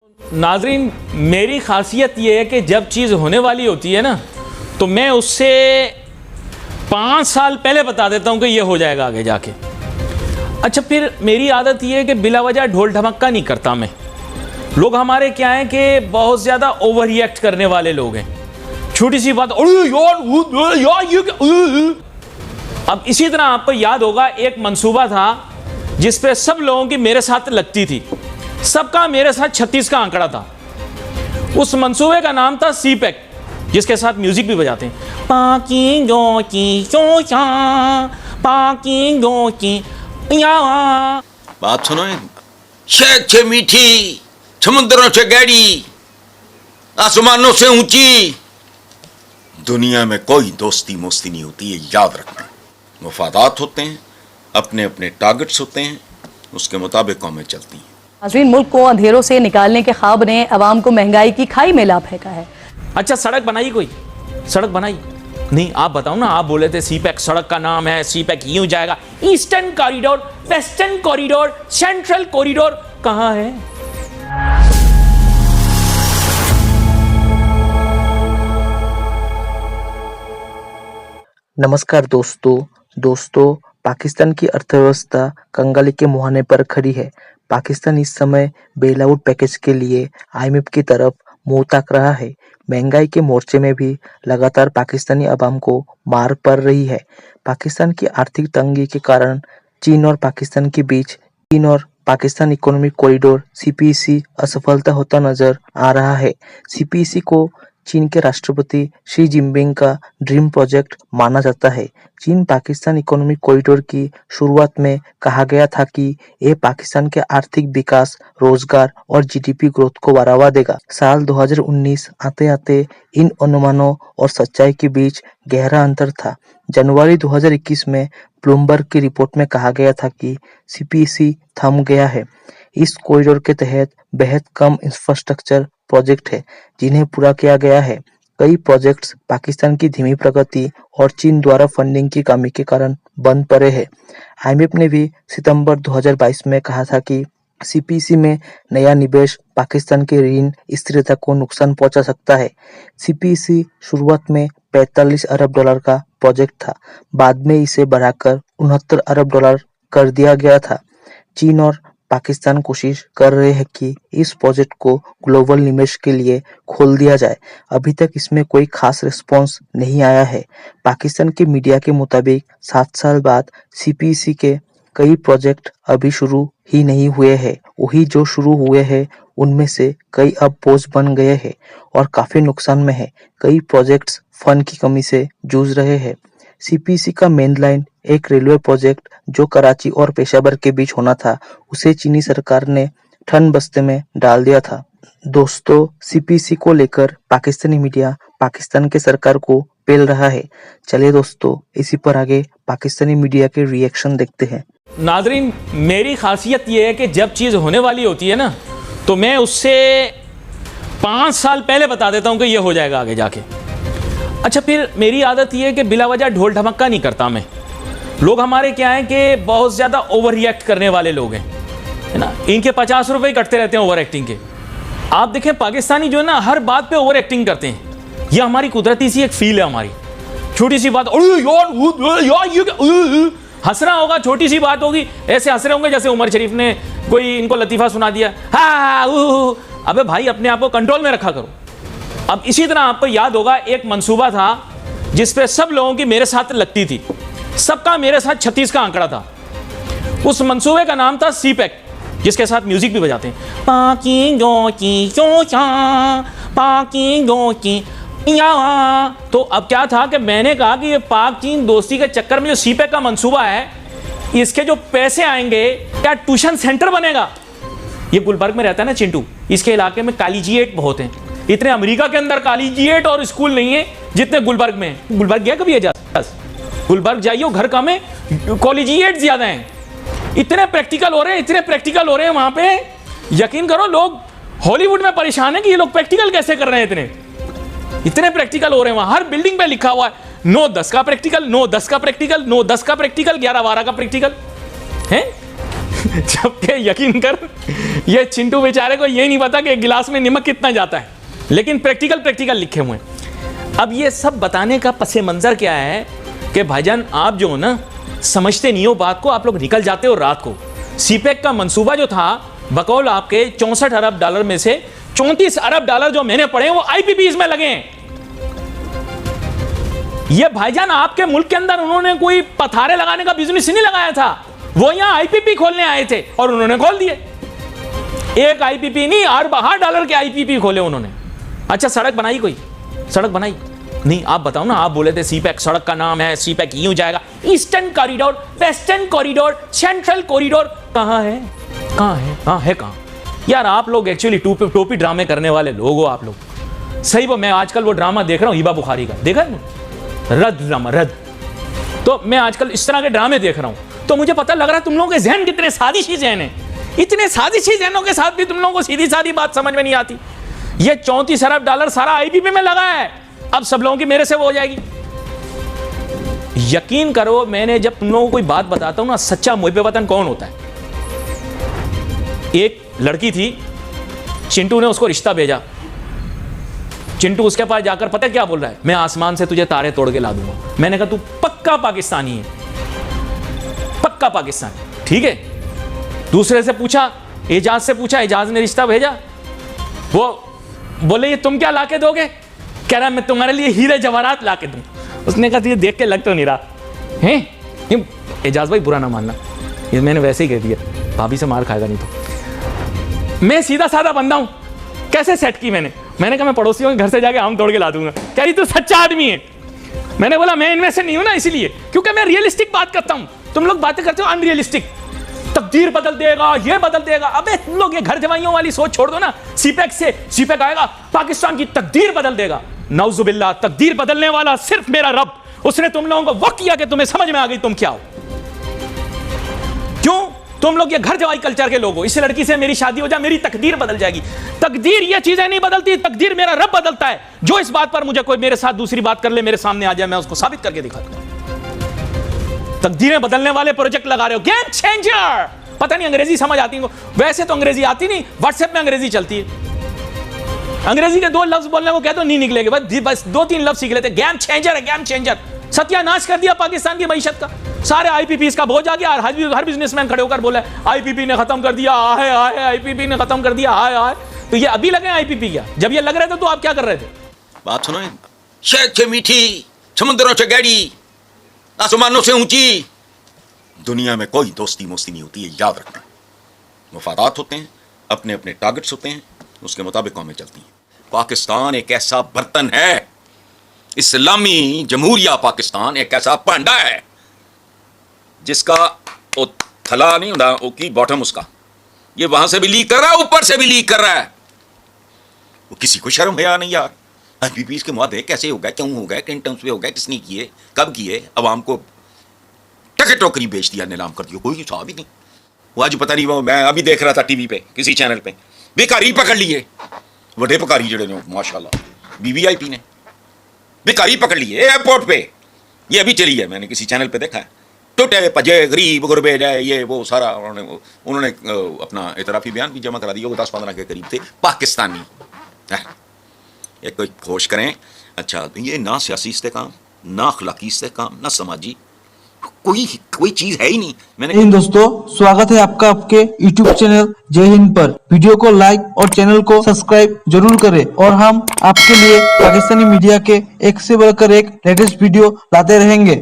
नाजरीन, मेरी खासियत ये है कि जब चीज़ होने वाली होती है ना, तो मैं उससे 5 साल पहले बता देता हूँ कि ये हो जाएगा आगे जाके। अच्छा, फिर मेरी आदत ये है कि बिला वजह ढोल ढमक्का नहीं करता मैं। लोग हमारे क्या हैं कि बहुत ज़्यादा ओवर रिएक्ट करने वाले लोग हैं। छोटी सी बात, अब इसी तरह आपको याद होगा एक मंसूबा था जिस पे सब लोगों की मेरे साथ लगती थी, सबका मेरे साथ 36 का आंकड़ा था। उस मंसूबे का नाम था सीपैक, जिसके साथ म्यूजिक भी बजाते हैं। बात सुनो, शेख से मीठी, समुद्रों से गहरी, आसमानों से ऊंची, दुनिया में कोई दोस्ती मोस्ती नहीं होती, ये याद रखना। मुफादात होते हैं, अपने अपने टारगेट्स होते हैं, उसके मुताबिक कौमें चलती हैं। नाज़रीन, मुल्क को अंधेरों से निकालने के ख्वाब ने अवाम को महंगाई की खाई में ला फेंका है। अच्छा, सड़क बनाई, कोई सड़क बनाई नहीं? आप बताओ ना, आप बोले थे सीपैक सड़क का नाम है, सीपैक यूं जाएगा। Eastern corridor, western corridor, central corridor कहां है? नमस्कार दोस्तों, पाकिस्तान की अर्थव्यवस्था कंगाली के मुहाने पर खड़ी है। पाकिस्तान इस समय बेल आउट पैकेज के लिए आईएमएफ की तरफ मुंह ताक रहा है। महंगाई के मोर्चे में भी लगातार पाकिस्तानी अवाम को मार पड़ रही है। पाकिस्तान की आर्थिक तंगी के कारण चीन और पाकिस्तान के बीच चीन और पाकिस्तान इकोनॉमिक कॉरिडोर सीपीईसी असफलता होता नजर आ रहा है। सीपीईसी को चीन के राष्ट्रपति शी जिनपिंग का ड्रीम प्रोजेक्ट माना जाता है। चीन पाकिस्तान इकोनॉमिक कॉरिडोर की शुरुआत में कहा गया था कि यह पाकिस्तान के आर्थिक विकास, रोजगार और जीडीपी ग्रोथ को बढ़ावा देगा। साल 2019 आते आते इन अनुमानों और सच्चाई के बीच गहरा अंतर था। जनवरी 2021 में ब्लूमबर्ग की रिपोर्ट में कहा गया था कि सीपीईसी थम गया है। इस कॉरिडोर के तहत बेहद कम इंफ्रास्ट्रक्चर प्रोजेक्ट है जिन्हें पूरा किया गया है। कई प्रोजेक्ट्स पाकिस्तान की धीमी प्रगति और चीन द्वारा फंडिंग की कमी के कारण बंद पड़े हैं। आईएमएफ ने भी सितंबर 2022 में कहा था कि सीपीईसी में नया निवेश पाकिस्तान के ऋण स्थिरता को नुकसान पहुंचा सकता है। सीपीईसी शुरुआत में 45 अरब डॉलर का प्रोजेक्ट था, बाद में इसे बढ़ाकर 69 अरब डॉलर कर दिया गया था। चीन और पाकिस्तान कोशिश कर रहे हैं कि इस प्रोजेक्ट को ग्लोबल निवेश के लिए खोल दिया जाए। अभी तक इसमें कोई खास रिस्पांस नहीं आया है। पाकिस्तान के मीडिया के मुताबिक 7 साल बाद सीपीईसी के कई प्रोजेक्ट अभी शुरू ही नहीं हुए हैं। वही जो शुरू हुए हैं उनमें से कई अब बोझ बन गए हैं और काफी नुकसान में है। कई प्रोजेक्ट्स फंड की कमी से जूझ रहे हैं। सीपीईसी का मेन लाइन, एक रेलवे प्रोजेक्ट जो कराची और पेशावर के बीच होना था, उसे चीनी सरकार ने ठन बस्ते में डाल दिया था। दोस्तों, सीपीईसी को लेकर पाकिस्तानी मीडिया पाकिस्तान के सरकार को पेल रहा है। चलिए दोस्तों, इसी पर आगे पाकिस्तानी मीडिया के रिएक्शन देखते हैं। नाजरीन, मेरी खासियत ये है कि जब चीज़ होने वाली होती है ना, तो मैं उससे 5 साल पहले बता देता हूँ कि ये हो जाएगा आगे जाके। अच्छा, फिर मेरी आदत ये है कि बिला वजह ढोल ढमक्का नहीं करता मैं। लोग हमारे क्या हैं कि बहुत ज़्यादा ओवर रिएक्ट करने वाले लोग हैं, है ना। इनके 50 रुपये कटते रहते हैं ओवर एक्टिंग के। आप देखें, पाकिस्तानी जो है ना, हर बात पे ओवर एक्टिंग करते हैं। यह हमारी कुदरती सी एक फील है हमारी। छोटी सी बात, हंसना होगा, छोटी सी बात होगी, ऐसे हंस रहे होंगे जैसे उमर शरीफ ने कोई इनको लतीफ़ा सुना दिया। अबे भाई, अपने आप को कंट्रोल में रखा करो। अब इसी तरह आपको याद होगा एक मंसूबा था जिस पे सब लोगों की मेरे साथ लगती थी, सबका मेरे साथ 36 का आंकड़ा था। उस मंसूबे का नाम था सीपैक, जिसके साथ म्यूजिक भी बजाते हैं। तो अब क्या था कि मैंने कहा कि ये पाक चीन दोस्ती के चक्कर में जो सीपैक का मंसूबा है, इसके जो पैसे आएंगे, क्या ट्यूशन सेंटर बनेगा। ये गुलबर्ग में रहता है ना चिंटू, इसके इलाके में कॉलेजिएट बहुत हैं। इतने अमेरिका के अंदर कॉलेजिएट और स्कूल नहीं है जितने गुलबर्ग में हैं। गुलबर्ग गया कभी? गुलबर्ग जाइए, घर कम है, कॉलेजिएट ज्यादा हैं। इतने प्रैक्टिकल हो रहे हैं वहां पे। यकीन करो, लोग हॉलीवुड में परेशान है कि ये लोग प्रैक्टिकल कैसे कर रहे हैं। इतने प्रैक्टिकल हो रहे हैं वहां। हर बिल्डिंग पे लिखा हुआ है 9-10 का प्रैक्टिकल, 9-10 का प्रैक्टिकल, 9-10 का प्रैक्टिकल, 11-12 का प्रैक्टिकल है। जबकि यकीन कर, ये चिंटू बेचारे को ये नहीं पता कि गिलास में नमक कितना जाता है, लेकिन प्रैक्टिकल लिखे हुए हैं। अब ये सब बताने का पसे मंजर क्या है कि भाईजान आप जो हो ना, समझते नहीं हो बात को, आप लोग निकल जाते हो रात को। सीपेक का मंसूबा जो था बकौल आपके 64 अरब डॉलर में से 34 अरब डॉलर जो मैंने पढ़े वो आईपीपीज में लगे हैं। ये भाईजान आपके मुल्क के अंदर उन्होंने कोई पथारे लगाने का बिजनेस नहीं लगाया था, वो यहां आईपीपी खोलने आए थे और उन्होंने खोल दिए। एक आईपीपी नहीं, $8 डॉलर के आईपीपी खोले उन्होंने। अच्छा सड़क बनाई, कोई सड़क बनाई नहीं? आप बताओ ना, आप बोले थे सीपैक सड़क का नाम है, सीपैक यूं जाएगा, eastern corridor, western corridor, central corridor, कहां है? कहां यार? आप लोग एक्चुअली टोपी ड्रामे करने वाले लोग हो आप लोग। सही वो मैं आजकल वो ड्रामा देख रहा हूं हिबा बुखारी का, देखा है? रद्द ड्रामा, रद्द। तो मैं आजकल इस तरह के ड्रामे देख रहा हूं, तो मुझे पता लग रहा है तुम लोगों के जहन कितने साजिशी जहन है। इतने साजिशी जहनों के साथ भी तुम लोगों को सीधी सादी बात समझ में नहीं आती। ये 34 अरब डॉलर सारा आईपीपी में लगा है, अब सब लोगों की मेरे से वो हो जाएगी। यकीन करो, मैंने जब तुम लोगों को कोई बात बताता हूं ना, सच्चा मुहिब वतन कौन होता है। एक लड़की थी, चिंटू ने उसको रिश्ता भेजा। चिंटू उसके पास जाकर पता क्या बोल रहा है? मैं आसमान से तुझे तारे तोड़ के ला दूंगा। मैंने कहा तू पक्का पाकिस्तानी है, पक्का पाकिस्तानी, ठीक है। दूसरे से पूछा, एजाज से पूछा, एजाज ने रिश्ता भेजा। वो बोले ये तुम क्या लाके दोगे? कह रहा मैं तुम्हारे लिए हीरे जवाहरात लाके दूं। उसने कहा तुझे देख के लग तो नहीं रहा है। एजाज भाई बुरा ना मानना, ये मैंने वैसे ही कह दिया, भाभी से मार खाएगा नहीं तो। मैं सीधा साधा बंदा हूं, कैसे सेट की मैंने कहा मैं पड़ोसियों के घर से जाके आम तोड़ के ला दूंगा। कह रही तू सच्चा आदमी है। मैंने बोला मैं इनमें से नहीं हूं ना, इसलिए क्योंकि मैं रियलिस्टिक बात करता हूं, तुम लोग बातें करते हो अनरियलिस्टिक। तकदीर बदल देगा, ये बदल देगा। अबे तुम लोग ये घर जवाइयों वाली सोच छोड़ दो ना। सीपैक आएगा, पाकिस्तान की तकदीर बदल देगा। नौजुबिल्लाह, तकदीर बदलने वाला सिर्फ मेरा रब। उसने तुम लोगों को वक्त किया कि तुम्हें समझ में आ गई तुम क्या हो। क्यों? तुम लोग ये घर जवाई कल्चर के लोग हो। इस लड़की से मेरी शादी हो जाए, मेरी तकदीर बदल जाएगी। तकदीर ये चीजें नहीं बदलती, तकदीर मेरा रब बदलता है। जो इस बात पर मुझे कोई मेरे साथ दूसरी बात कर ले, मेरे सामने आ जाए, मैं उसको साबित करके दिखाता हूं। तकदीरें बदलने वाले प्रोजेक्ट लगा रहे हो, गेम चेंजर। पता नहीं अंग्रेजी समझ आती है? वैसे तो अंग्रेजी आती नहीं, व्हाट्सएप में अंग्रेजी चलती है। अंग्रेजी के 2 लफ्ज बोलने को कह दो नहीं निकलेंगे, बस 2-3 लफ्ज सीख लेते। गेम चेंजर है, गेम चेंजर। सत्यानाश कर दिया पाकिस्तान की मईशत का। सारे आईपीपी का बोझ आ गया। हर बिजनेसमैन खड़े होकर बोला आईपीपी ने खत्म कर दिया, आए आईपीपी ने खत्म कर दिया, आए। तो ये अभी लगे आईपीपी क्या? जब ये लग रहे थे तो आप क्या कर रहे थे? बात सुनो, शहद से मीठी, समुद्रों से गहरी, आसमानों से ऊंची। दुनिया में कोई दोस्ती मोस्ती नहीं होती है, याद रखना। मफादात होते हैं, अपने अपने टारगेट्स होते हैं, उसके मुताबिक कौमें चलती हैं। पाकिस्तान एक ऐसा बर्तन है, इस्लामी जमहूरिया पाकिस्तान एक ऐसा भांडा है जिसका वो थला नहीं होता, वो की बॉटम उसका, ये वहां से भी लीक कर रहा है, ऊपर से भी लीक कर रहा है। वो किसी को शर्म है नहीं यार। आईपीपी के मुआदे कैसे हो गए, क्यों हो गए, किन टर्म्स पे हो गए, किसने किए, कब किए, अवाम को टके टोकरी बेच दिया, नीलाम कर दिया, कोई हिसाब ही नहीं। वो आज पता नहीं, वो मैं अभी देख रहा था टीवी पे किसी चैनल पे, बेकारी पकड़ लिए, बड़े पकारी जड़े ने माशाल्लाह, वीवीआईपी ने बेकारी पकड़ लिए एयरपोर्ट पे। ये अभी चली है, मैंने किसी चैनल पे देखा है। टूटे पजे गरीब गुरबे जाए, ये वो सारा उन्होंने अपना इतराफी बयान भी जमा करा दिया। 10-15 के करीब थे पाकिस्तानी। ये कोई खोश करें। अच्छा, ये ना सियासी इस्तेकाम, ना अखलाकी इस्तेकाम, ना समाजी कोई चीज है ही नहीं। मैंने दोस्तों, स्वागत है आपका आपके YouTube चैनल जय हिंद पर। वीडियो को लाइक और चैनल को सब्सक्राइब जरूर करें और हम आपके लिए पाकिस्तानी मीडिया के एक से बढ़कर एक लेटेस्ट वीडियो लाते रहेंगे।